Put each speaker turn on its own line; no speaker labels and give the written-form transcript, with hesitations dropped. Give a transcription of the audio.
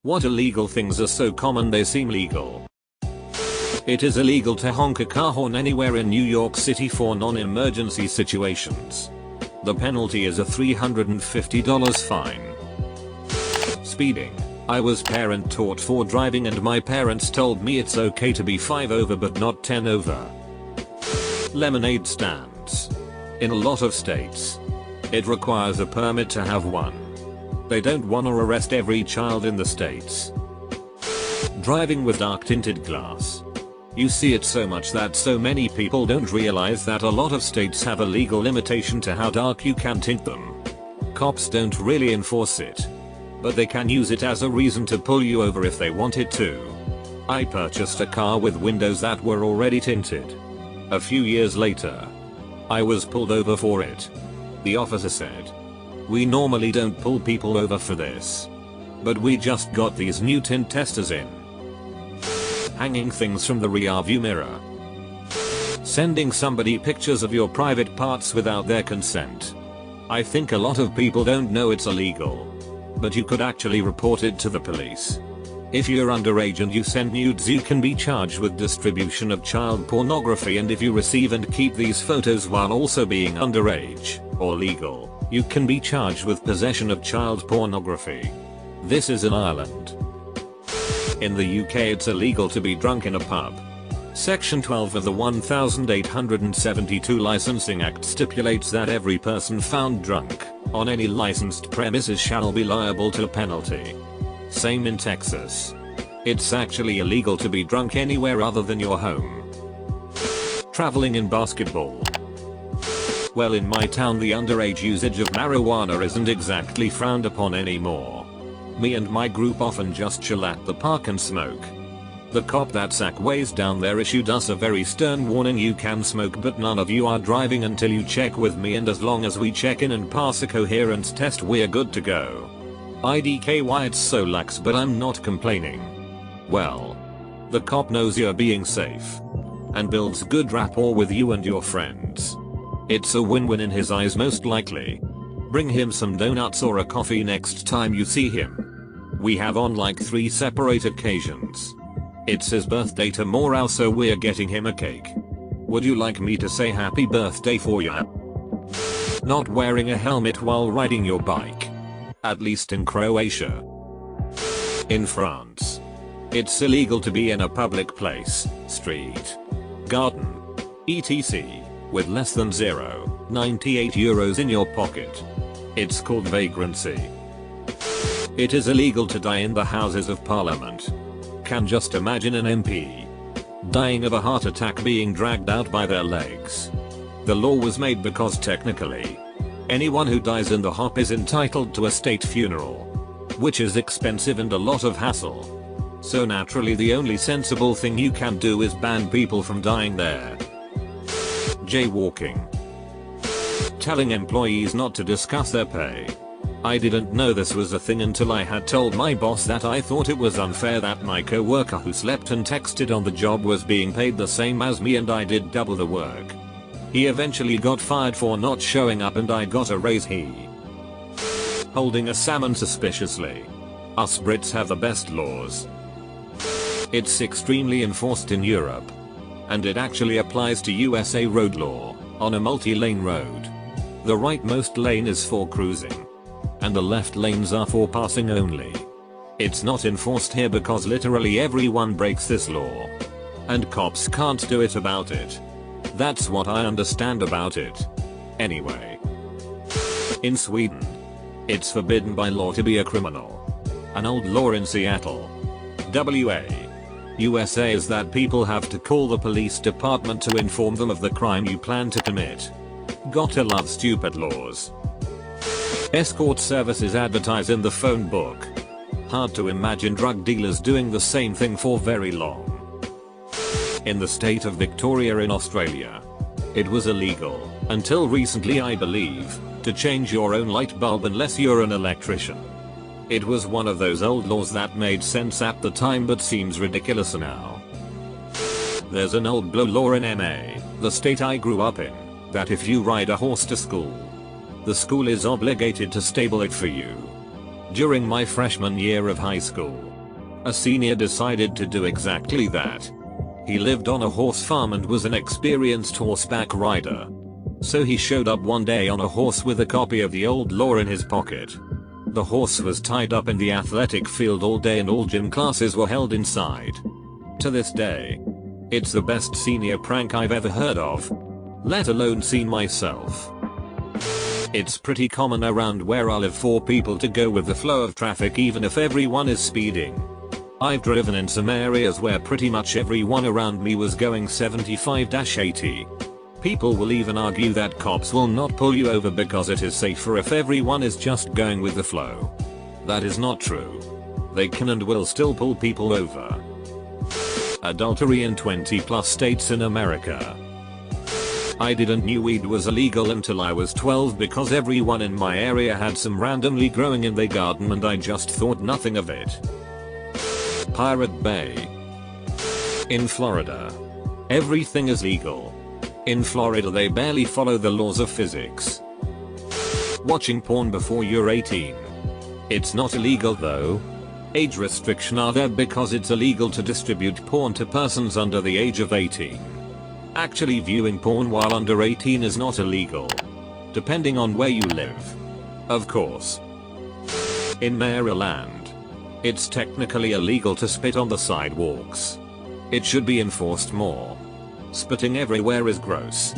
What illegal things are so common they seem legal? It is illegal to honk a car horn anywhere in New York City for non-emergency situations. The penalty is a $350 fine. Speeding. I was parent taught for driving and my parents told me it's okay to be 5 over but not 10 over. Lemonade stands. In a lot of states, it requires a permit to have one. They don't wanna arrest every child in the states. Driving with dark tinted glass. You see it so much that so many people don't realize that a lot of states have a legal limitation to how dark you can tint them. Cops don't really enforce it, but they can use it as a reason to pull you over if they wanted to. I purchased a car with windows that were already tinted. A few years later, I was pulled over for it. The officer said, "We normally don't pull people over for this, but we just got these new tint testers in." Hanging things from the rear view mirror. Sending somebody pictures of your private parts without their consent. I think a lot of people don't know it's illegal, but you could actually report it to the police. If you're underage and you send nudes, you can be charged with distribution of child pornography, and if you receive and keep these photos while also being underage or legal, you can be charged with possession of child pornography. This is in Ireland. In the UK it's illegal to be drunk in a pub. Section 12 of the 1872 Licensing Act stipulates that every person found drunk on any licensed premises shall be liable to a penalty. Same in Texas. It's actually illegal to be drunk anywhere other than your home. Traveling in basketball. Well, in my town the underage usage of marijuana isn't exactly frowned upon anymore. Me and my group often just chill at the park and smoke. The cop that's ways down there issued us a very stern warning: you can smoke but none of you are driving until you check with me, and as long as we check in and pass a coherence test we're good to go. IDK, why it's so lax, but I'm not complaining. Well, the cop knows you're being safe and builds good rapport with you and your friends. It's a win-win in his eyes most likely. Bring him some donuts or a coffee next time you see him. We have on like 3 separate occasions. It's his birthday tomorrow, so we're getting him a cake. Would you like me to say happy birthday for you? Not wearing a helmet while riding your bike. At least in Croatia. In France, it's illegal to be in a public place, street, garden, etc. with less than 0.98 euros in your pocket. It's called vagrancy. It is illegal to die in the Houses of Parliament. Can just imagine an MP dying of a heart attack being dragged out by their legs. The law was made because technically, anyone who dies in the hop is entitled to a state funeral, which is expensive and a lot of hassle. So naturally the only sensible thing you can do is ban people from dying there. Jaywalking. Telling employees not to discuss their pay. I didn't know this was a thing until I had told my boss that I thought it was unfair that my coworker who slept and texted on the job was being paid the same as me and I did double the work. He eventually got fired for not showing up and I got a raise. Holding a salmon suspiciously. Us Brits have the best laws. It's extremely enforced in Europe. And it actually applies to USA road law on a multi-lane road. The rightmost lane is for cruising, and the left lanes are for passing only. It's not enforced here because literally everyone breaks this law, and cops can't do it about it. That's what I understand about it. Anyway. In Sweden, it's forbidden by law to be a criminal. An old law in Seattle, WA, USA is that people have to call the police department to inform them of the crime you plan to commit. Gotta love stupid laws. Escort services advertise in the phone book. Hard to imagine drug dealers doing the same thing for very long. In the state of Victoria in Australia, it was illegal, until recently I believe, to change your own light bulb unless you're an electrician. It was one of those old laws that made sense at the time but seems ridiculous now. There's an old blue law in MA, the state I grew up in, that if you ride a horse to school, the school is obligated to stable it for you. During my freshman year of high school, A senior decided to do exactly that. He lived on a horse farm and was an experienced horseback rider. So he showed up one day on a horse with a copy of the old law in his pocket. The horse was tied up in the athletic field all day and all gym classes were held inside. To this day, it's the best senior prank I've ever heard of, let alone seen myself. It's pretty common around where I live for people to go with the flow of traffic even if everyone is speeding. I've driven in some areas where pretty much everyone around me was going 75-80. People will even argue that cops will not pull you over because it is safer if everyone is just going with the flow. That is not true. They can and will still pull people over. Adultery in 20+ states in America. I didn't knew weed was illegal until I was 12 because everyone in my area had some randomly growing in their garden and I just thought nothing of it. Pirate Bay. In Florida, everything is legal. In Florida they barely follow the laws of physics. Watching porn before you're 18. It's not illegal though. Age restriction are there because it's illegal to distribute porn to persons under the age of 18. Actually viewing porn while under 18 is not illegal. Depending on where you live. Of course. In Maryland, it's technically illegal to spit on the sidewalks. It should be enforced more. Spitting everywhere is gross.